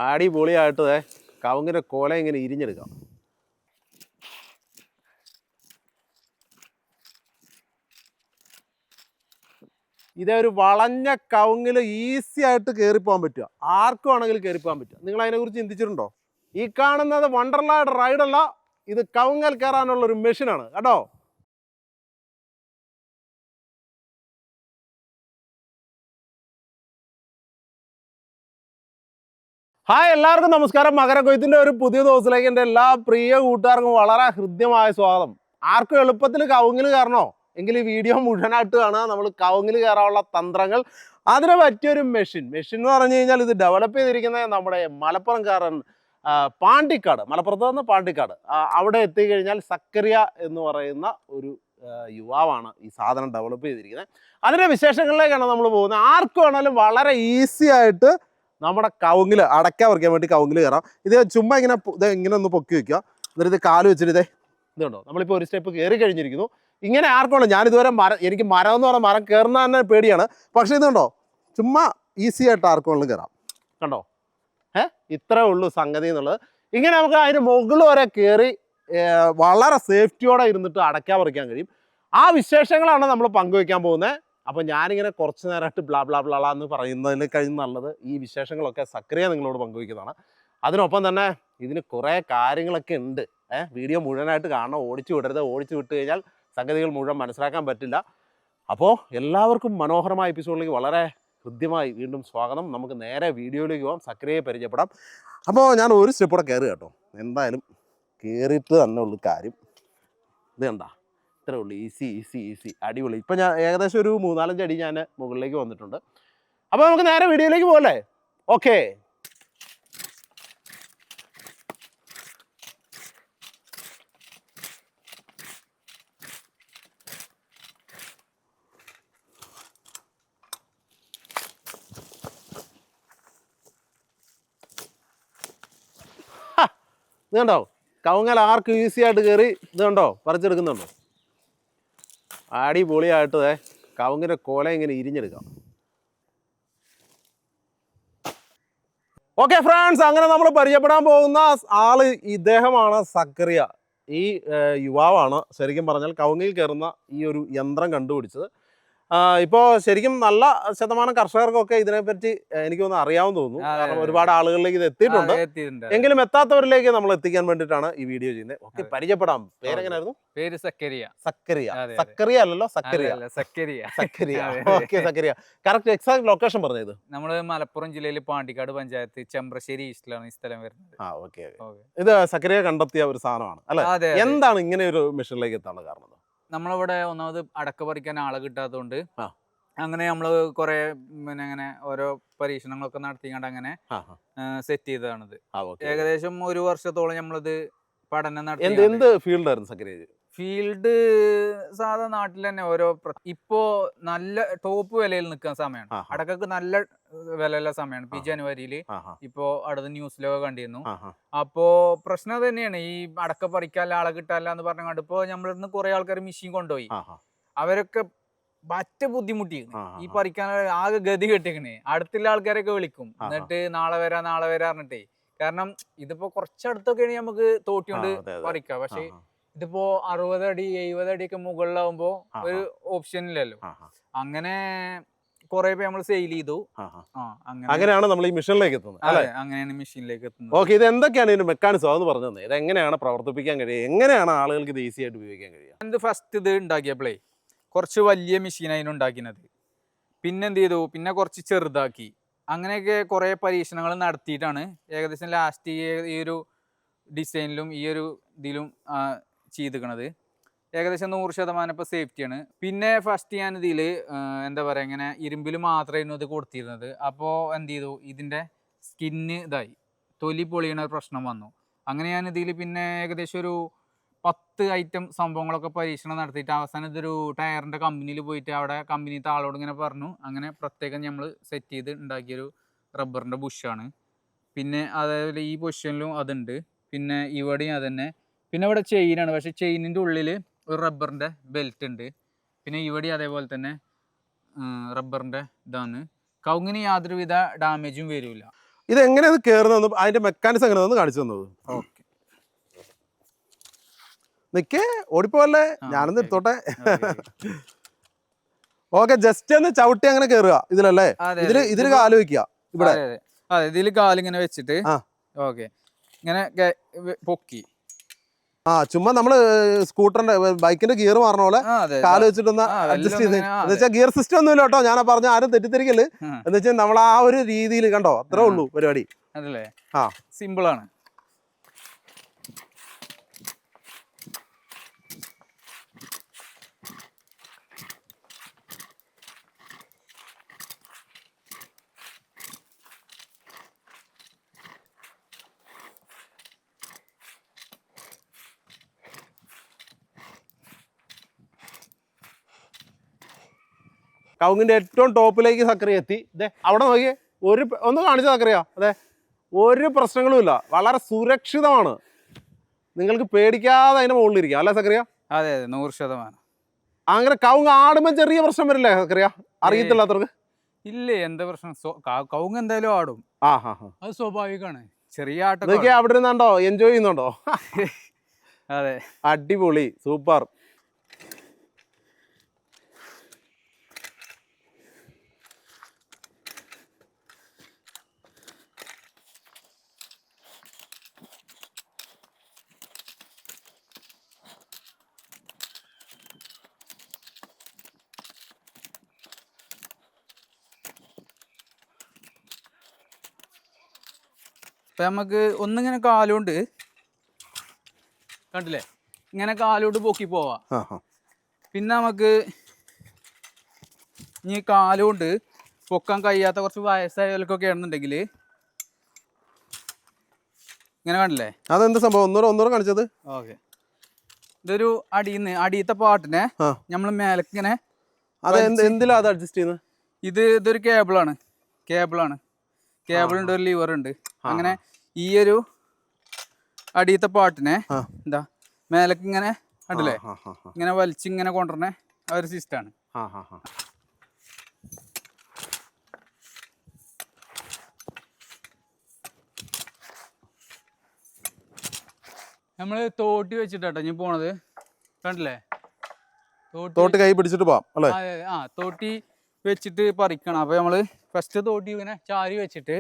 അടിപൊളിയായിട്ട് കവുങ്ങിൻ്റെ കോല ഇങ്ങനെ ഇരിഞ്ഞെടുക്കാം. ഇതേ ഒരു വളഞ്ഞ കവുങ്ങിൽ ഈസി ആയിട്ട് കയറിപ്പോകാൻ പറ്റുക, ആർക്കും ആണെങ്കിലും കയറിപ്പോകാൻ പറ്റുക. നിങ്ങൾ അതിനെക്കുറിച്ച് ചിന്തിച്ചിട്ടുണ്ടോ? ഈ കാണുന്നത് വണ്ടർലാൻഡ് റൈഡല്ല, ഇത് കവുങ്ങൽ കയറാനുള്ള ഒരു മെഷീനാണ് കേട്ടോ. ഹായ്, എല്ലാവർക്കും നമസ്കാരം. മകരക്കൊയ്ത്തിൻ്റെ ഒരു പുതിയ ദിവസത്തിലേക്ക് എൻ്റെ എല്ലാ പ്രിയ കൂട്ടുകാർക്കും വളരെ ഹൃദ്യമായ സ്വാഗതം. ആർക്കും എളുപ്പത്തിൽ കവുങ്ങിൽ കയറണോ എങ്കിൽ ഈ വീഡിയോ മുഴുവനായിട്ട് കാണുക. നമ്മൾ കവുങ്ങിൽ കയറാനുള്ള തന്ത്രങ്ങൾ, അതിന് പറ്റിയൊരു മെഷീൻ എന്ന് പറഞ്ഞു കഴിഞ്ഞാൽ ഇത് ഡെവലപ്പ് ചെയ്തിരിക്കുന്നത് നമ്മുടെ മലപ്പുറംകാരൻ പാണ്ടിക്കാട്, മലപ്പുറത്ത് നിന്ന് പാണ്ടിക്കാട്, അവിടെ എത്തിക്കഴിഞ്ഞാൽ സക്കറിയ എന്ന് പറയുന്ന ഒരു യുവാവാണ് ഈ സാധനം ഡെവലപ്പ് ചെയ്തിരിക്കുന്നത്. അതിൻ്റെ വിശേഷങ്ങളിലേക്കാണ് നമ്മൾ പോകുന്നത്. ആർക്കും വേണമെങ്കിലും വളരെ ഈസി ആയിട്ട് നമ്മുടെ കവുങ്ങിൽ അടയ്ക്ക പറിക്കാൻ വേണ്ടി കവുങ്ങിൽ കയറാം. ഇത് ചുമ്മാ ഇങ്ങനെ ഒന്ന് പൊക്കി വെക്കുക, എന്നിട്ട് ഇത് കാല് വെച്ചിട്ട് ഇതുണ്ടോ, നമ്മളിപ്പോൾ ഒരു സ്റ്റെപ്പ് കയറി കഴിഞ്ഞിരിക്കുന്നു. ഇങ്ങനെ ആർക്കുണ്ടോ, ഞാനിതുവരെ എനിക്ക് മരം എന്ന് പറഞ്ഞാൽ മരം കയറുന്ന തന്നെ പേടിയാണ്. പക്ഷേ ഇതുണ്ടോ, ചുമ്മാ ഈസി ആയിട്ട് ആർക്കും കയറാം. കണ്ടോ, ഇത്രേ ഉള്ളൂ സംഗതി എന്നുള്ളത്. ഇങ്ങനെ നമുക്ക് അതിന് മുകളിൽ വരെ കയറി വളരെ സേഫ്റ്റിയോടെ ഇരുന്നിട്ട് അടയ്ക്ക പറിക്കാൻ കഴിയും. ആ വിശേഷങ്ങളാണ് നമ്മൾ പങ്കുവയ്ക്കാൻ പോകുന്നത്. അപ്പോൾ ഞാനിങ്ങനെ കുറച്ച് നേരമായിട്ട് ബ്ലാ ബ്ലാ ബ്ലാ എന്ന് പറയുന്നതിൽ കഴിഞ്ഞ് നല്ലത് ഈ വിശേഷങ്ങളൊക്കെ സക്രിയ നിങ്ങളോട് പങ്കുവയ്ക്കുന്നതാണ്. അതിനൊപ്പം തന്നെ ഇതിന് കുറേ കാര്യങ്ങളൊക്കെ ഉണ്ട്. വീഡിയോ മുഴുവനായിട്ട് കാണണം, ഓടിച്ചു വിടരുത്. ഓടിച്ചു വിട്ട് കഴിഞ്ഞാൽ സംഗതികൾ മുഴുവൻ മനസ്സിലാക്കാൻ പറ്റില്ല. അപ്പോൾ എല്ലാവർക്കും മനോഹരമായ എപ്പിസോഡിലേക്ക് വളരെ ഹൃദ്യമായി വീണ്ടും സ്വാഗതം. നമുക്ക് നേരെ വീഡിയോയിലേക്ക് പോകാം, സക്രിയയെ പരിചയപ്പെടാം. അപ്പോൾ ഞാൻ ഒരു സ്റ്റെപ്പ് കൂടെ കയറി കേട്ടോ, എന്തായാലും കയറിയിട്ട് തന്നെ ഉള്ളു കാര്യം. ഇത് കണ്ടാ, ഇത്രേ ഉള്ളൂ, ഈസി ഈസി ഈസി, അടിപൊളി. ഇപ്പം ഞാൻ ഏകദേശം ഒരു 3-4 അടി ഞാൻ മുകളിലേക്ക് വന്നിട്ടുണ്ട്. അപ്പോൾ നമുക്ക് നേരെ വീഡിയോയിലേക്ക് പോകല്ലേ? ഓക്കെ. ഇത് കണ്ടോ, കവുങ്ങൽ ആർക്കും ഈസി ആയിട്ട് കയറി ഇത് കണ്ടോ പറിച്ചെടുക്കുന്നുണ്ടോ? അടിപൊളിയായിട്ട് കവുങ്ങിൻ്റെ കോല ഇങ്ങനെ ഇരിഞ്ഞെടുക്കാം. ഓക്കെ ഫ്രണ്ട്സ്, അങ്ങനെ നമ്മൾ പരിചയപ്പെടാൻ പോകുന്ന ആള് ഇദ്ദേഹമാണ് സക്കറിയ. ഈ യുവാവാണ് ശരിക്കും പറഞ്ഞാൽ കവുങ്ങിൽ കയറുന്ന ഈ ഒരു യന്ത്രം കണ്ടുപിടിച്ചത്. ഇപ്പോൾ ശരിക്കും നല്ല ശതമാനം കർഷകർക്കൊക്കെ ഇതിനെപ്പറ്റി എനിക്ക് തോന്നുന്നു അറിയാമെന്ന് തോന്നുന്നു. കാരണം ഒരുപാട് ആളുകളിലേക്ക് ഇത് എത്തിയിട്ടുണ്ട്. എങ്കിലും എത്താത്തവരിലേക്ക് നമ്മൾ എത്തിക്കാൻ വേണ്ടിയിട്ടാണ് ഈ വീഡിയോ ചെയ്യുന്നത്. ഓക്കെ, പരിചയപ്പെടാം. പേരെങ്ങനായിരുന്നു? പേര് സക്കരിയ. സക്കരിയ അല്ലല്ലോ, സക്കരിയ. ഓക്കെ, സക്കരിയ. കറക്റ്റ് എക്സാക്ട് ലൊക്കേഷൻ പറഞ്ഞത്? നമ്മള് മലപ്പുറം ജില്ലയിൽ പാണ്ടിക്കാട് പഞ്ചായത്ത് ചെമ്പ്രശ്ശേരി ഈസ്റ്റിലാണ് ഈ സ്ഥലം വരുന്നത്. ഓക്കെ. ഇത് സക്കരിയ കണ്ടെത്തിയ ഒരു സാധനമാണ് അല്ലെ? എന്താണ് ഇങ്ങനെ ഒരു മെഷീനിലേക്ക് എത്താനുള്ള കാരണം? നമ്മളിവിടെ ഒന്നാമത് അടക്ക പറിക്കാൻ ആളെ കിട്ടാത്തതുകൊണ്ട് അങ്ങനെ നമ്മള് കുറെ അങ്ങനെ ഓരോ പരീക്ഷണങ്ങളൊക്കെ നടത്തിക്കൊണ്ട് അങ്ങനെ സെറ്റ് ചെയ്തതാണിത്. ഏകദേശം 1 വർഷത്തോളം നമ്മളിത് പഠനം നടത്തി. എന്ത് ഫീൽഡായിരുന്നു സക്കരിയ? ഫീൽഡ് സാധാ നാട്ടിൽ തന്നെ ഓരോ ഇപ്പോ നല്ല ടോപ്പ് വിലയിൽ നിൽക്കുന്ന സമയമാണ്. അടക്കക്ക് നല്ല വിലയുള്ള സമയമാണ്. ഈ ജനുവരിയിൽ ഇപ്പോ അടുത്ത ന്യൂസിലൊക്കെ കണ്ടിരുന്നു. അപ്പോ പ്രശ്നം തന്നെയാണ് ഈ അടക്ക പറിക്കാല്ല ആളെ കിട്ടാല്ല എന്ന് പറഞ്ഞുകൊണ്ട് ഇപ്പൊ നമ്മളിന്ന് കുറെ ആൾക്കാർ മെഷീൻ കൊണ്ടുപോയി. അവരൊക്കെ പറ്റ ബുദ്ധിമുട്ടി ഈ പറിക്കാൻ ആകെ ഗതി കെട്ടിക്കണേ. അടുത്തുള്ള ആൾക്കാരൊക്കെ വിളിക്കും, എന്നിട്ട് നാളെ വരാ പറഞ്ഞിട്ടേ. കാരണം ഇതിപ്പോ കുറച്ചടുത്തൊക്കെയാണ് നമുക്ക് തോട്ടിയോണ്ട് പറിക്കാം. പക്ഷെ ഇതിപ്പോ 60 അടി 70 അടിയൊക്കെ മുകളിലാവുമ്പോ ഒരു ഓപ്ഷൻ ഇല്ലല്ലോ. അങ്ങനെ കുറെ നമ്മൾ സെയിൽ ചെയ്തു. അങ്ങനെയാണ് നമ്മൾ ഈ മെഷീനിലേക്ക് എത്തുന്നത്. അങ്ങനെയാണ് മെഷീനിലേക്ക് എത്തുന്നത്. ഓക്കെ, ഇത് എന്തൊക്കെയാണ് ഇതിന്റെ മെക്കാനിസം അതെന്ന് പറഞ്ഞു തന്നെ? ഇത് എങ്ങനെയാണ് പ്രവർത്തിപ്പിക്കാൻ കഴിയുക, എങ്ങനെയാണ് ആളുകൾക്ക് ഇത് ഈസി ആയിട്ട് ഉപയോഗിക്കാൻ കഴിയുക? ഫസ്റ്റ് ഇത് ഉണ്ടാക്കിയപ്പോഴേ കുറച്ച് വലിയ മെഷീൻ അതിനുണ്ടാക്കിയത്. പിന്നെ എന്ത് ചെയ്തു, പിന്നെ കുറച്ച് ചെറുതാക്കി. അങ്ങനെയൊക്കെ കുറെ പരീക്ഷണങ്ങൾ നടത്തിയിട്ടാണ് ഏകദേശം ലാസ്റ്റ് ഈ ഒരു ഡിസൈനിലും ഈ ഒരു ഇതിലും ചെയ്തിരിക്കണത്. ഏകദേശം 100% ഇപ്പോൾ സേഫ്റ്റിയാണ്. പിന്നെ ഫസ്റ്റ് ഞാൻ ഇതിൽ എന്താ പറയുക, ഇങ്ങനെ ഇരുമ്പിൽ മാത്രമായിരുന്നു ഇത് കൊടുത്തിരുന്നത്. അപ്പോൾ എന്ത് ചെയ്തു, ഇതിൻ്റെ സ്കിന്ന് ഇതായി തൊലി പൊളിയണ ഒരു പ്രശ്നം വന്നു. അങ്ങനെ ഞാൻ ഇതിൽ പിന്നെ ഏകദേശം ഒരു 10 ഐറ്റം സംഭവങ്ങളൊക്കെ പരീക്ഷണം നടത്തിയിട്ട് അവസാനം ഇതൊരു ടയറിൻ്റെ കമ്പനിയിൽ പോയിട്ട് അവിടെ കമ്പനിത്തെ ആളോട് ഇങ്ങനെ പറഞ്ഞു. അങ്ങനെ പ്രത്യേകം നമ്മൾ സെറ്റ് ചെയ്ത് ഉണ്ടാക്കിയൊരു റബ്ബറിൻ്റെ ബുഷാണ്. പിന്നെ അതേപോലെ ഈ പൊസിഷനിലും അതുണ്ട്. പിന്നെ ഇവിടെയും അതന്നെ. പിന്നെ ഇവിടെ ചെയിനാണ്, പക്ഷെ ചെയിനിൻ്റെ ഉള്ളിൽ ഒരു റബ്ബറിൻ്റെ ബെൽറ്റ് ഉണ്ട്. പിന്നെ ഇവിടെ അതേപോലെ തന്നെ റബ്ബറിൻ്റെ ഇതാണ്. കവുങ്ങിന് യാതൊരുവിധ ഡാമേജും വരില്ല. ഇത് എങ്ങനെയാണ് കയറുന്നത്, അതിന്റെ മെക്കാനിസം എങ്ങനെയാണെന്ന് കാണിച്ചു തന്നത്. ഓക്കെ നിക്കേ ഓടിപ്പോവല്ലേ, ഞാനൊന്ന് എടുത്തോട്ടെ. ഓക്കെ, ജസ്റ്റ് ഒന്ന് ചവിട്ടി അങ്ങനെ കയറുക ഇതിലല്ലേ. ഇതില് കാല് വെക്കുക ഇവിടെ. അതെ, ഇതില് കാലിങ്ങനെ വെച്ചിട്ട് ഓക്കെ ഇങ്ങനെ പൊക്കി. ചുമ്മാ നമ്മള് സ്കൂട്ടറിന്റെ ബൈക്കിന്റെ ഗിയർ മാറണ പോലെ കാല് വെച്ചിട്ടൊന്ന് അഡ്ജസ്റ്റ് ചെയ്ത്. എന്ന് വെച്ചാൽ ഗിയർ സിസ്റ്റം ഒന്നുമില്ല കേട്ടോ, ഞാൻ പറഞ്ഞ ആരും തെറ്റിദ്ധരിക്കല്. എന്ന് വെച്ചാൽ നമ്മൾ ആ ഒരു രീതിയിൽ കണ്ടോ, അത്രേ ഉള്ളൂ പരിപാടി. അതല്ലേ, സിമ്പിൾ ആണ്. കവുങ്ങിന്റെ ഏറ്റവും ടോപ്പിലേക്ക് സക്രിയ എത്തി. ഇതേ അവിടെ നോക്കിയേ, ഒന്ന് കാണിച്ച സക്രിയ. അതെ, ഒരു പ്രശ്നങ്ങളുമില്ല, വളരെ സുരക്ഷിതമാണ്. നിങ്ങൾക്ക് പേടിക്കാതെ അതിന്റെ മുകളിലിരിക്കാം അല്ലേ സക്രിയ? അതെ അതെ, 100%. അങ്ങനെ കവുങ്ങ് ആടുമ്പോൾ ചെറിയ പ്രശ്നം വരില്ലേ സക്രിയ, അറിയത്തില്ലാത്തവർക്ക്? ഇല്ലേ, എന്താ പ്രശ്നം? കവുങ്ങ് എന്തായാലും ആടും, അത് സ്വാഭാവികമാണ്. ചെറിയ ആട്ടം അവിടെ ഇരുന്നുണ്ടോ, എൻജോയ് ചെയ്യുന്നുണ്ടോ? അതെ, അടിപൊളി, സൂപ്പർ. ഇപ്പം നമുക്ക് ഒന്നിങ്ങനെ കാലുകൊണ്ട് കണ്ടില്ലേ, ഇങ്ങനെ കാലുകൊണ്ട് പൊക്കി പോവാം. പിന്നെ നമുക്ക് ഇനി കാലുകൊണ്ട് പൊക്കാൻ കഴിയാത്ത കുറച്ച് വയസ്സായവർക്കൊക്കെ ആണെന്നുണ്ടെങ്കിൽ ഇങ്ങനെ കണ്ടില്ലേ. അതെന്ത് സംഭവം, ഒന്നൂടെ കാണിച്ചത്? ഓക്കെ, ഇതൊരു അടിയത്തെ പാട്ടിനെ നമ്മൾ മേലേക്ക് ഇങ്ങനെ എന്തിലാ അത് അഡ്ജസ്റ്റ് ചെയ്യുന്നത്? ഇതൊരു കേബിളാണ്. കേബിളുണ്ട്, ഒരു ലിവർ ഉണ്ട്. അങ്ങനെ ഈ ഒരു അടിയത്തെ പാട്ടിനെ എന്താ മേലേക്ക് ഇങ്ങനെ കണ്ടില്ലേ, ഇങ്ങനെ വലിച്ചിങ്ങനെ കൊണ്ടുവരണ ആ ഒരു സിസ്റ്റമാണ്. നമ്മള് തോട്ടി വെച്ചിട്ടാട്ടോ ഞാൻ പോണത്, കണ്ടില്ലേ. തോട്ടി കൈ പിടിച്ചിട്ട് പോവാം അല്ലേ? തോട്ടി വെച്ചിട്ട് പറിക്കണം. അപ്പൊ നമ്മള് ഫസ്റ്റ് തോട്ടി ഇങ്ങനെ ചാരി വെച്ചിട്ട്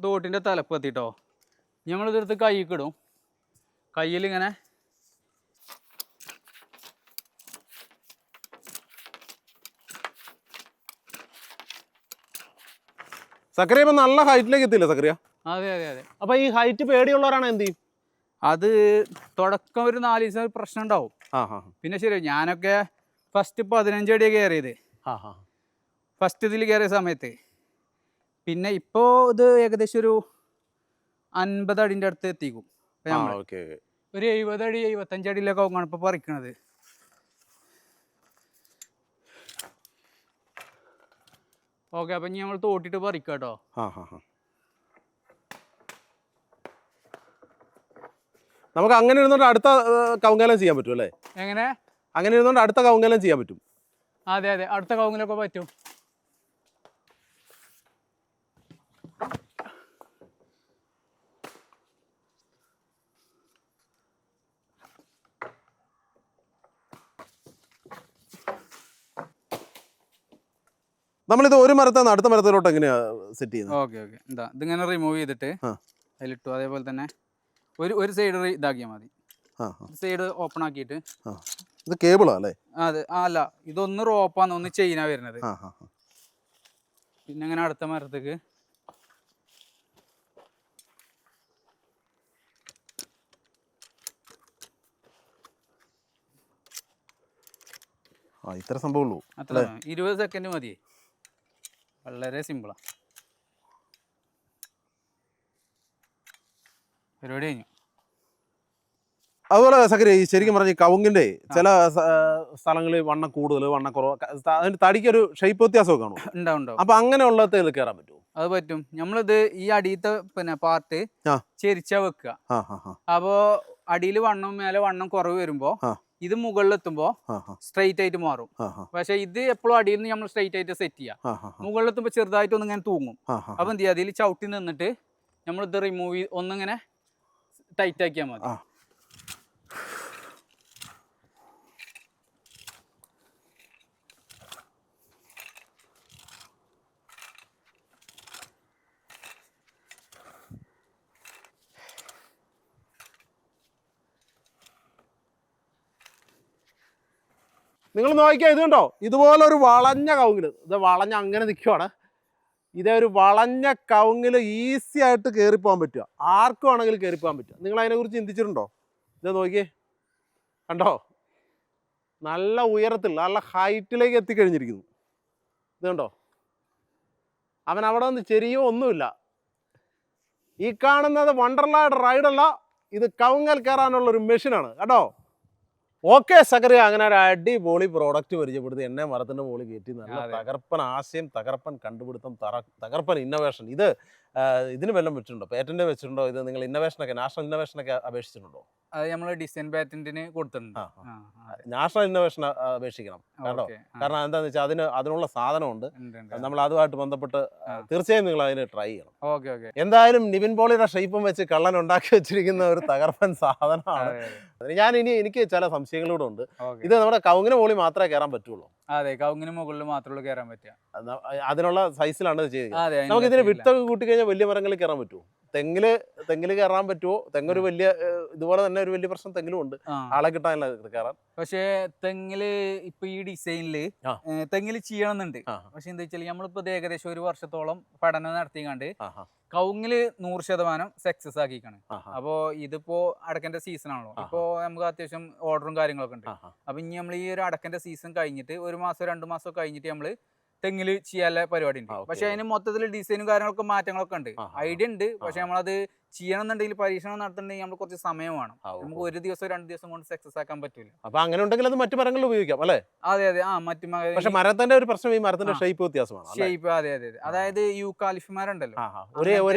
തോട്ടിന്റെ തലപ്പ് എത്തിട്ടോ നമ്മളിതെടുത്ത് കൈക്കിടും. കയ്യിൽ ഇങ്ങനെ സക്രിയ ഇപ്പൊ നല്ല ഹൈറ്റിലേക്ക് എത്തിയില്ല സക്രിയ? അതെ അതെ അതെ. അപ്പൊ ഈ ഹൈറ്റ് പേടിയുള്ളവരാണ് എന്ത് ചെയ്യും? അത് തുടക്കം ഒരു 4 ദിവസം പ്രശ്നം ഉണ്ടാവും. പിന്നെ ശരി, ഞാനൊക്കെ ഫസ്റ്റ് 15 അടിയാണ് കയറിയത് ഫസ്റ്റ് ഇതിൽ കയറിയ സമയത്ത്. പിന്നെ ഇപ്പോൾ ഇത് ഏകദേശം ഒരു 50 അടിൻ്റെ അടുത്ത് എത്തിക്കും. ഒരു 70 അടി 75 അടിയിലൊക്കെ ആവുകയാണ് ഇപ്പോൾ പറിക്കണത്. ഓക്കെ, അപ്പം ഇനി നമ്മൾ തോട്ടിട്ട് പറിക്കാം കേട്ടോ. നമുക്ക് അങ്ങനെ ഇരുന്നോണ്ട് അടുത്ത കവുങ്ങാലം ചെയ്യാൻ പറ്റും അല്ലേ? എങ്ങനെ? അങ്ങനെ ഇരുന്നോണ്ട് അടുത്ത കവുങ്ങാലം ചെയ്യാൻ പറ്റും. അതെ അതെ, അടുത്ത കവുങ്ങിലൊക്കെ പറ്റും. നമ്മളിത് ഒരു മരത്താണ് അടുത്ത മരത്തിലോട്ട് എങ്ങനെയാ സെറ്റ് ചെയ്യുന്നത്? ഓക്കെ ഓക്കെ, എന്താ ഇതിങ്ങനെ റിമൂവ് ചെയ്തിട്ട് അതിലിട്ടു. അതേപോലെ തന്നെ ഒരു സൈഡ് ഇതാക്കിയാൽ മതി. സൈഡ് ഓപ്പൺ ആക്കിയിട്ട്. ഇത് കേബിളാ അല്ലേ? അതെ, അല്ല, ഇതൊന്ന് റോപ്പാന്ന്, ഒന്ന് ചെയിനാ വരുന്നത്. പിന്നെ അങ്ങനെ അടുത്ത മരത്തേക്ക് ഇത്ര സംഭവമുള്ളൂ. അത്ര 20 സെക്കൻഡ് മതി. വളരെ സിമ്പിളാ പരിപാടി കഴിഞ്ഞു. അതുപോലെ സക്രിയ, ശരിക്കും പറഞ്ഞ കവുങ്ങിന്റെ ചില സ്ഥലങ്ങളിൽ വണ്ണം കൂടുതൽ വണ്ണം കുറവ്, അതിന്റെ തടിക്കൊരു ഷേപ്പ് വ്യത്യാസമൊക്കെ കാണും. ഉണ്ടാവും. അപ്പൊ അങ്ങനെയുള്ളത് കയറാൻ പറ്റുമോ? അത് പറ്റും. നമ്മളിത് ഈ അടിയത്തെ പിന്നെ പാർട്ട് ആ. ചെരിച്ചാ വെക്കുക. അപ്പോ അടിയിൽ വണ്ണം മേലെ വണ്ണം കുറവ് വരുമ്പോ ഇത് മുകളിലെത്തുമ്പോ സ്ട്രെയിറ്റ് ആയിട്ട് മാറും. പക്ഷെ ഇത് എപ്പോഴും അടിയിൽ നിന്ന് നമ്മൾ സ്ട്രെയിറ്റ് ആയിട്ട് സെറ്റ് ചെയ്യാം. മുകളിലെത്തുമ്പോ ചെറുതായിട്ട് ഒന്ന് ഇങ്ങനെ തൂങ്ങും. അപ്പൊ എന്ത് ചെയ്യാം, അതിൽ ചവിട്ടി നിന്നിട്ട് നമ്മൾ ഇത് റിമൂവ് ഒന്നിങ്ങനെ ടൈറ്റ് ആക്കിയാൽ മതി. നിങ്ങൾ നോക്കിയാൽ ഇത് കണ്ടോ, ഇതുപോലെ ഒരു വളഞ്ഞ കവുങ്ങിൽ, ഇത് വളഞ്ഞ അങ്ങനെ നിൽക്കുവാണ്. ഇതേ ഒരു വളഞ്ഞ കവുങ്ങിൽ ഈസി ആയിട്ട് കയറിപ്പോകാൻ പറ്റുക, ആർക്കും ആണെങ്കിലും കയറിപ്പോകാൻ പറ്റുക. നിങ്ങൾ അതിനെക്കുറിച്ച് ചിന്തിച്ചിട്ടുണ്ടോ? ഇത് നോക്കിയേ, കണ്ടോ, നല്ല ഉയരത്തിൽ നല്ല ഹൈറ്റിലേക്ക് എത്തിക്കഴിഞ്ഞിരിക്കുന്നു. ഇത് കണ്ടോ, അവൻ അവിടെ നിന്ന് ചെരിയോ ഒന്നുമില്ല. ഈ കാണുന്നത് വണ്ടർലാൻഡ് റൈഡല്ല, ഇത് കവുങ്ങൽ കയറാനുള്ളൊരു മെഷീനാണ് കേട്ടോ. ഓക്കെ സക്കറിയ, അങ്ങനെ ഒരു അടിപൊളി പ്രോഡക്റ്റ് പരിചയപ്പെടുത്തി എന്നെ മരത്തിൻ്റെ മുകളിൽ കയറ്റി. നല്ല തകർപ്പൻ ആശയം, തകർപ്പൻ കണ്ടുപിടുത്തം, തകർപ്പൻ ഇന്നോവേഷൻ. ഇതിന് വല്ലതും വെച്ചിട്ടുണ്ടോ, പേറ്റന്റ് വെച്ചിട്ടുണ്ടോ? ഇത് നിങ്ങൾ ഇന്നോവേഷനൊക്കെ, നാഷണൽ ഇന്നോവേഷനൊക്കെ അപേക്ഷിച്ചിട്ടുണ്ടോ? അത് നമ്മൾ ഡിസൈൻ പാറ്റന്റിന് കൊടുത്തിട്ടുണ്ട്. നാഷണൽ ഇന്നോവേഷൻ അപേക്ഷിക്കണം കേട്ടോ. കാരണം എന്താണെന്ന് വെച്ചാൽ അതിനുള്ള സാധനമുണ്ട്. നമ്മൾ അതുമായിട്ട് ബന്ധപ്പെട്ട് തീർച്ചയായും നിങ്ങൾ അതിന് ട്രൈ ചെയ്യണം. എന്തായാലും നിവിൻ പോളിയുടെ ഷേപ്പും വെച്ച് കള്ളൻ ഉണ്ടാക്കി വെച്ചിരിക്കുന്ന ഒരു തകർപ്പൻ സാധനമാണ്. എനിക്ക് ചില സംശയങ്ങളൂടെ ഉണ്ട്. ഇത് നമ്മുടെ കവുങ്ങിന് മുകളിൽ മാത്രമേ കയറാൻ പറ്റുള്ളൂ? അതെ, കവുങ്ങിന് മുകളിൽ മാത്രമേ കയറാൻ പറ്റുക. അതിനുള്ള സൈസിലാണ് ഇത് ചെയ്യുന്നത്. നമുക്ക് ഇതിന് വിത്തൊക്കെ കൂട്ടി കഴിഞ്ഞാൽ വലിയ മരങ്ങളിൽ കയറാൻ പറ്റുമോ? തെങ്ങില് കയറാൻ പറ്റുമോ? തെങ്ങൊരു വലിയ ഇതുപോലെ തന്നെ ഒരു വലിയ പ്രശ്നം തെങ്ങിലും ഉണ്ട്, ആളെ കിട്ടാനല്ല കയറാൻ. പക്ഷേ തെങ്ങില് ഇപ്പൊ ഈ ഡിസൈനില് തെങ്ങില് ചെയ്യണമെന്നുണ്ട്. പക്ഷെ എന്താ വെച്ചാൽ നമ്മളിപ്പോ ഏകദേശം ഒരു വർഷത്തോളം പഠനം നടത്തിക്കാണ്ട് കവുങ്ങില് 100% സക്സസ് ആക്കിക്കാണ്. അപ്പോ ഇതിപ്പോ അടക്കന്റെ സീസൺ ആണല്ലോ. ഇപ്പോ നമുക്ക് അത്യാവശ്യം ഓർഡറും കാര്യങ്ങളൊക്കെ ഉണ്ട്. അപ്പൊ ഇനി നമ്മൾ ഈ ഒരു അടക്കന്റെ സീസൺ കഴിഞ്ഞിട്ട് 1 മാസം 2 മാസം കഴിഞ്ഞിട്ട് നമ്മള് തെങ്ങില് ചെയ്യാനുള്ള പരിപാടി ഉണ്ട്. പക്ഷെ അതിന് മൊത്തത്തിൽ ഡിസൈനും കാര്യങ്ങളൊക്കെ മാറ്റങ്ങളൊക്കെ ഉണ്ട്. ഐഡിയ ഉണ്ട്. പക്ഷെ നമ്മളത് ചെയ്യണമെന്നുണ്ടെങ്കിൽ പരീക്ഷണം നടത്തണമെങ്കിൽ നമ്മൾ കുറച്ച് സമയം വേണം. നമുക്ക് 1 ദിവസം 2 ദിവസം കൊണ്ട് സക്സസ് ആക്കാൻ പറ്റില്ല. അപ്പൊ അങ്ങനെ ഉണ്ടെങ്കിൽ അത് മറ്റു മരങ്ങളിൽ ഉപയോഗിക്കാം അല്ലേ? അതെ അതെ. മറ്റു പക്ഷെ മരത്തിന്റെ ഒരു പ്രശ്നം, ഈ മരത്തിന്റെ ഷേപ്പ് വ്യത്യാസമാണ്. ഷേപ്പ് അതെ അതെ. അതായത് യൂക്കാലിഫ്മാരുണ്ടല്ലോ,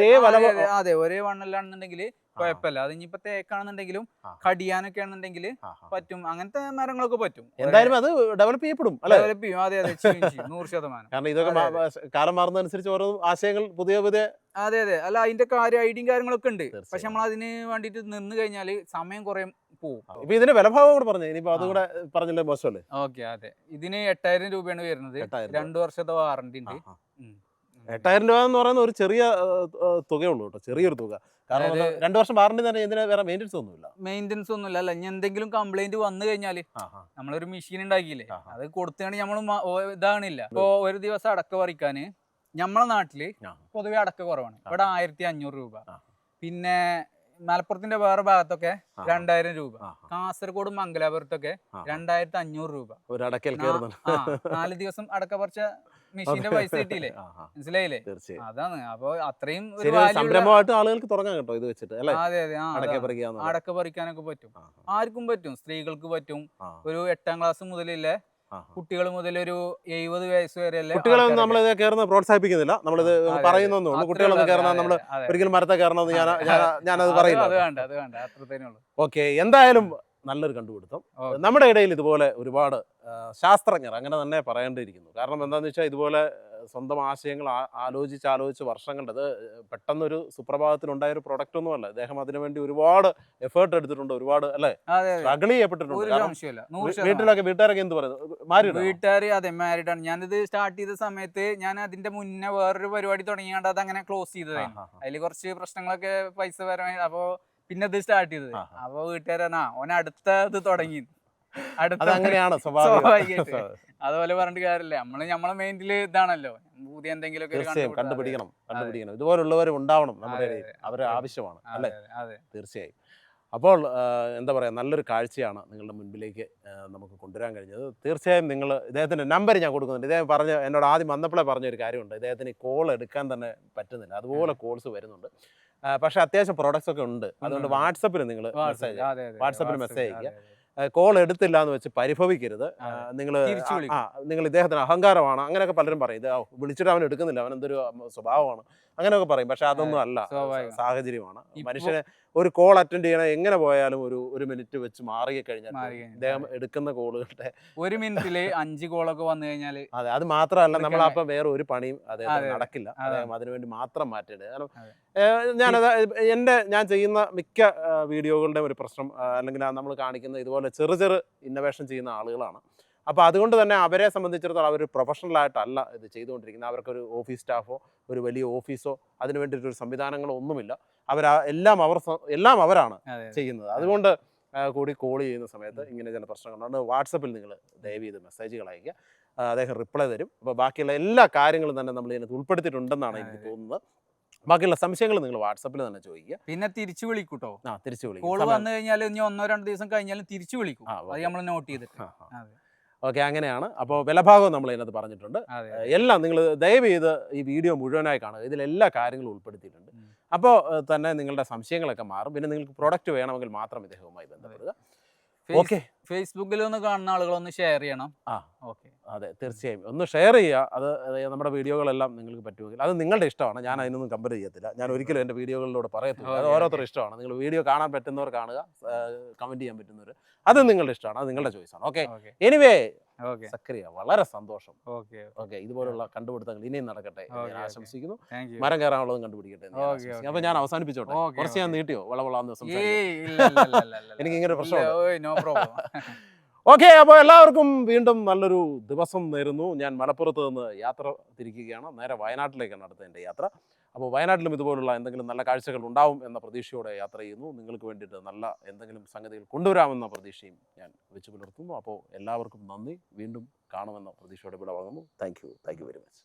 അതെ ഒരേ വണ്ണല്ലാണെന്നുണ്ടെങ്കിൽ കുഴപ്പമില്ല. അത് ഇനിയിപ്പോ തേക്കാണെന്നുണ്ടെങ്കിലും കടിയാനൊക്കെ ആണെന്നുണ്ടെങ്കിൽ പറ്റും. അങ്ങനത്തെ മരങ്ങളൊക്കെ പറ്റും. എന്തായാലും അത് ഡെവലപ്പ് ചെയ്യപ്പെടും. ഡെവലപ്പ് ചെയ്യും. അതെ അതെ, 100%. കാരണം ഇതൊക്കെ കാലം മാറുന്നതനുസരിച്ച് ഓരോ ആശയങ്ങൾ പുതിയ. അതെ അതെ. അല്ല, അതിന്റെ ഐഡിയയും കാര്യങ്ങളൊക്കെ ഉണ്ട്. പക്ഷെ നമ്മൾ അതിന് വേണ്ടിട്ട് നിന്ന് കഴിഞ്ഞാൽ സമയം കുറെ പോകും. ഇപ്പൊ ഇതിന്റെ വിലഭാവം കൂടെ പറഞ്ഞു, ഇനിയിപ്പോ അതുകൂടെ പറഞ്ഞില്ലേ മോശമല്ലേ? ഓക്കെ. അതെ, ഇതിന് 8000 രൂപയാണ് വരുന്നത്. 2 വർഷത്തെ വാറന്റി ഉണ്ട്. 8000 രൂപ എന്ന് പറയുന്ന ഒരു ചെറിയ തുകയുള്ളൂ കേട്ടോ, ചെറിയൊരു തുക. കാരണം 2 വർഷം വാറന്റി തന്നെ, ഇതിന് വേറെ മെയിൻ്റെനൻസ് ഒന്നുമില്ല. അല്ല, ഇനി എന്തെങ്കിലും കംപ്ലൈന്റ് വന്നു കഴിഞ്ഞാല് നമ്മളൊരു മെഷീൻ ഉണ്ടാക്കിയില്ലേ, അത് കൊടുത്താണെങ്കിൽ നമ്മൾ ഇതാണില്ല. ഇപ്പൊ ഒരു ദിവസം അടക്ക പറിക്കാന് നമ്മളെ നാട്ടില് പൊതുവെ അടക്ക കുറവാണ്. ഇവിടെ 1500 രൂപ. പിന്നെ മലപ്പുറത്തിന്റെ വേറെ ഭാഗത്തൊക്കെ 2000 രൂപ. കാസർഗോഡ് മംഗലാപുരത്തൊക്കെ 2500 രൂപ. 4 ദിവസം അടക്ക പറിച്ച മെഷീന്റെ പൈസ കിട്ടിയില്ലേ? മനസ്സിലായില്ലേ? അതാണ്. അപ്പൊ അത്രയും സംരംഭമായിട്ട് ആളുകൾക്ക് തുടങ്ങാൻ കേട്ടോ ഇത് വെച്ചിട്ട്. അതെ അതെ. അടക്ക പറിക്കാനൊക്കെ പറ്റും, ആർക്കും പറ്റും. സ്ത്രീകൾക്ക് പറ്റും. ഒരു 8ാം ക്ലാസ് മുതലില്ലേ കുട്ടികൾ മുതൽ ഒരു 70 വയസ്സ് വരെ കുട്ടികളെ നമ്മൾ ഇത് കയറുന്ന പ്രോത്സാഹിപ്പിക്കുന്നില്ല, നമ്മളിത് പറയുന്നു. കുട്ടികളൊന്നും കയറുന്ന നമ്മൾ ഒരിക്കലും മരത്തെ കയറണമെന്ന് ഞാനത് പറയുന്നു. ഓക്കെ, എന്തായാലും നല്ലൊരു കണ്ടുപിടുത്തം. നമ്മുടെ ഇടയിൽ ഇതുപോലെ ഒരുപാട് ശാസ്ത്രജ്ഞർ അങ്ങനെ തന്നെ പറയേണ്ടിയിരിക്കുന്നു. കാരണം എന്താണെന്ന് വെച്ചാൽ ഇതുപോലെ സ്വന്തം ആശയങ്ങൾ ആലോചിച്ച് വർഷങ്ങളുടെ, അത് പെട്ടെന്നൊരു സുപ്രഭാതത്തിലുണ്ടായ ഒരു പ്രൊഡക്റ്റ് ഒന്നുമല്ല. ഇദ്ദേഹം അതിനുവേണ്ടി ഒരുപാട് എഫേർട്ട് എടുത്തിട്ടുണ്ട്, ഒരുപാട് അല്ലേ സ്ട്രഗിൾ ചെയ്യപ്പെട്ടിട്ടുണ്ട്. വീട്ടുകാരൊക്കെ എന്ത് പറയുന്നു? വീട്ടുകാർ അതെ മാരീഡ് ആണ്. ഞാനിത് സ്റ്റാർട്ട് ചെയ്ത സമയത്ത് ഞാൻ അതിന്റെ മുന്നേ വേറൊരു പരിപാടി തുടങ്ങിയാണ്ട് അത് അങ്ങനെ ക്ലോസ് ചെയ്തതായിരുന്നു. അതിൽ കുറച്ച് പ്രശ്നങ്ങളൊക്കെ പൈസ പരമായി. അപ്പോ പിന്നെ ഇത് സ്റ്റാർട്ട് ചെയ്തത്. അപ്പൊ വീട്ടുകാരാണ് ഓൻ അടുത്തത് തുടങ്ങി. അങ്ങനെയാണ് സ്വാഭാവികമായിട്ട്. അതുപോലെ പറഞ്ഞിട്ട് കാര്യമില്ല. നമ്മളെ മൈൻഡില് ഇതാണല്ലോ, പുതിയ എന്തെങ്കിലും കണ്ടുപിടിക്കണം. ഇതുപോലുള്ളവർ ഉണ്ടാവണം നമ്മുടെ, അവരെ ആവശ്യമാണ് അല്ലേ? തീർച്ചയായും. അപ്പോൾ എന്താ പറയുക, നല്ലൊരു കാഴ്ചയാണ് നിങ്ങളുടെ മുൻപിലേക്ക് നമുക്ക് കൊണ്ടുവരാൻ കഴിഞ്ഞത്. തീർച്ചയായും നിങ്ങൾ ഇദ്ദേഹത്തിൻ്റെ നമ്പർ ഞാൻ കൊടുക്കുന്നുണ്ട്. ഇദ്ദേഹം എന്നോട് ആദ്യം വന്നപ്പോഴേ പറഞ്ഞൊരു കാര്യമുണ്ട്, ഇദ്ദേഹത്തിന് കോൾ എടുക്കാൻ തന്നെ പറ്റുന്നില്ല, അതുപോലെ കോൾസ് വരുന്നുണ്ട്. പക്ഷേ അത്യാവശ്യം പ്രോഡക്റ്റ്സ് ഒക്കെ ഉണ്ട്. അതുകൊണ്ട് വാട്സപ്പിൽ നിങ്ങൾ മെസ്സേജ് അയക്കുക. കോൾ എടുത്തില്ല എന്ന് വെച്ച് പരിഭവിക്കരുത്. നിങ്ങൾ തിരിച്ചു വിളിക്കും. നിങ്ങൾ ഇദ്ദേഹത്തിന് അഹങ്കാരമാണ് അങ്ങനെയൊക്കെ പലരും പറയും. ഇത് വിളിച്ചിട്ട് അവൻ എടുക്കുന്നില്ല, അവൻ എന്തൊരു സ്വഭാവമാണ് അങ്ങനെയൊക്കെ പറയും. പക്ഷെ അതൊന്നും അല്ല, സ്വാഭാവികം. സാഹചര്യമാണ്. ഇപ്പോ- മനുഷ്യനെ ഒരു കോൾ അറ്റൻഡ് ചെയ്യണം എങ്ങനെ പോയാലും ഒരു മിനിറ്റ് വെച്ച് മാറി കഴിഞ്ഞാൽ ഇദ്ദേഹം എടുക്കുന്ന കോളുകളുടെ 1 മിനിറ്റില് 5 കോളൊക്കെ വന്നു കഴിഞ്ഞാല് അതെ, അത് മാത്രമല്ല എടുക്കാൻ നമ്മളപ്പം വേറെ ഒരു പണിയും അതെ, അദ്ദേഹത്തിന് അതെ. നടക്കില്ല. അതാണ്. അദ്ദേഹം അതിനുവേണ്ടി മാത്രം മാറ്റിയിടുക. കാരണം അതെ. ഞാനത് ഞാൻ ചെയ്യുന്ന മിക്ക വീഡിയോകളുടെ ഒരു പ്രശ്നം അല്ലെങ്കിൽ നമ്മൾ കാണിക്കുന്ന ഇതുപോലെ ചെറു ഇന്നോവേഷൻ ചെയ്യുന്ന ആളുകളാണ്. അപ്പോൾ അതുകൊണ്ട് തന്നെ അവരെ സംബന്ധിച്ചിടത്തോളം അവർ പ്രൊഫഷണലായിട്ടല്ല ഇത് ചെയ്തുകൊണ്ടിരിക്കുന്നത്. അവർക്കൊരു ഓഫീസ് സ്റ്റാഫോ ഒരു വലിയ ഓഫീസോ അതിന് വേണ്ടിയിട്ടൊരു സംവിധാനങ്ങളോ ഒന്നുമില്ല. എല്ലാം അവരാണ് അതെ. ചെയ്യുന്നത്. അതുകൊണ്ട് കൂടി കോൾ ചെയ്യുന്ന സമയത്ത് ഇങ്ങനെ ചില പ്രശ്നങ്ങളുണ്ട്. വാട്സപ്പിൽ നിങ്ങൾ ദയവ് ചെയ്ത് മെസ്സേജുകൾ അയക്കുക, അദ്ദേഹം റിപ്ലൈ തരും. അപ്പോൾ ബാക്കിയുള്ള എല്ലാ കാര്യങ്ങളും തന്നെ നമ്മൾ ഇതിനകത്ത് ഉൾപ്പെടുത്തിയിട്ടുണ്ടെന്നാണ് എനിക്ക് തോന്നുന്നത്. ബാക്കിയുള്ള സംശയങ്ങൾ നിങ്ങൾ വാട്സപ്പിൽ തന്നെ ചോദിക്കുക. പിന്നെ തിരിച്ചു വിളിക്കൂട്ടോ. തിരിച്ചു കോള് വിളിക്കും. വന്നു കഴിഞ്ഞാൽ ഇനി 1-2 ദിവസം കഴിഞ്ഞാലും തിരിച്ചു വിളിക്കും. അത് നമ്മൾ നോട്ട് ചെയ്തിട്ട്. അതെ. ഓക്കെ, അങ്ങനെയാണ്. അപ്പോൾ വിലഭാഗം നമ്മൾ ഇതിനകത്ത് പറഞ്ഞിട്ടുണ്ട്. അതെ. എല്ലാം നിങ്ങൾ ദയവ് ചെയ്ത് ഈ വീഡിയോ മുഴുവനായി കാണുക. ഇതിൽ എല്ലാ കാര്യങ്ങളും ഉൾപ്പെടുത്തിയിട്ടുണ്ട്. അപ്പോൾ തന്നെ നിങ്ങളുടെ സംശയങ്ങളൊക്കെ മാറും. പിന്നെ നിങ്ങൾക്ക് പ്രൊഡക്റ്റ് വേണമെങ്കിൽ മാത്രം ഇദ്ദേഹവുമായി ബന്ധപ്പെടുക. ഓക്കെ, ഫേസ്ബുക്കിലൊന്ന് കാണുന്ന ആളുകളൊന്ന് ഷെയർ ചെയ്യണം. ഓക്കെ, അതെ, തീർച്ചയായും ഒന്ന് ഷെയർ ചെയ്യുക. അത് നമ്മുടെ വീഡിയോകളെല്ലാം നിങ്ങൾക്ക് പറ്റുമെങ്കിൽ അത് നിങ്ങളുടെ ഇഷ്ടമാണ്. ഞാൻ അതിനൊന്നും കമ്പയർ ചെയ്യത്തില്ല. ഞാൻ ഒരിക്കലും എൻ്റെ വീഡിയോകളിലൂടെ പറയത്തില്ല. അത് ഓരോരുത്തരുടെ ഇഷ്ടമാണ്. നിങ്ങൾ വീഡിയോ കാണാൻ പറ്റുന്നവർ കാണുക, കമൻറ്റ് ചെയ്യാൻ പറ്റുന്നവർ അത് നിങ്ങളുടെ ഇഷ്ടമാണ്, അത് നിങ്ങളുടെ ചോയ്സാണ്. ഓക്കെ, എനിവേ സക്രിയ വളരെ സന്തോഷം. ഓക്കെ, ഇതുപോലുള്ള കണ്ടുപിടുത്തങ്ങൾ ഇനിയും നടക്കട്ടെ എന്ന് ഞാൻ ആശംസിക്കുന്നു. മരം കയറാനുള്ളതും കണ്ടുപിടിക്കട്ടെ. അപ്പോൾ ഞാൻ അവസാനിപ്പിച്ചോട്ടെ. കുറച്ച് ഞാൻ നീട്ടിയോ വളവളാന്ന് എനിക്ക് ഇങ്ങനെ പ്രശ്നമുണ്ട്. ഓക്കെ, അപ്പോൾ എല്ലാവർക്കും വീണ്ടും നല്ലൊരു ദിവസം നേരുന്നു. ഞാൻ മലപ്പുറത്ത് നിന്ന് യാത്ര തിരിക്കുകയാണ്. നേരെ വയനാട്ടിലേക്കാണ് അടുത്ത എൻ്റെ യാത്ര. അപ്പോൾ വയനാട്ടിലും ഇതുപോലുള്ള എന്തെങ്കിലും നല്ല കാഴ്ചകൾ ഉണ്ടാവും എന്ന പ്രതീക്ഷയോടെ യാത്ര ചെയ്യുന്നു. നിങ്ങൾക്ക് വേണ്ടിയിട്ട് നല്ല എന്തെങ്കിലും സംഗതികൾ കൊണ്ടുവരാമെന്ന പ്രതീക്ഷയും ഞാൻ വെച്ച് പുലർത്തുന്നു. അപ്പോൾ എല്ലാവർക്കും നന്ദി. വീണ്ടും കാണുമെന്ന പ്രതീക്ഷയോടെ വിട വാങ്ങുന്നു. Thank you very much.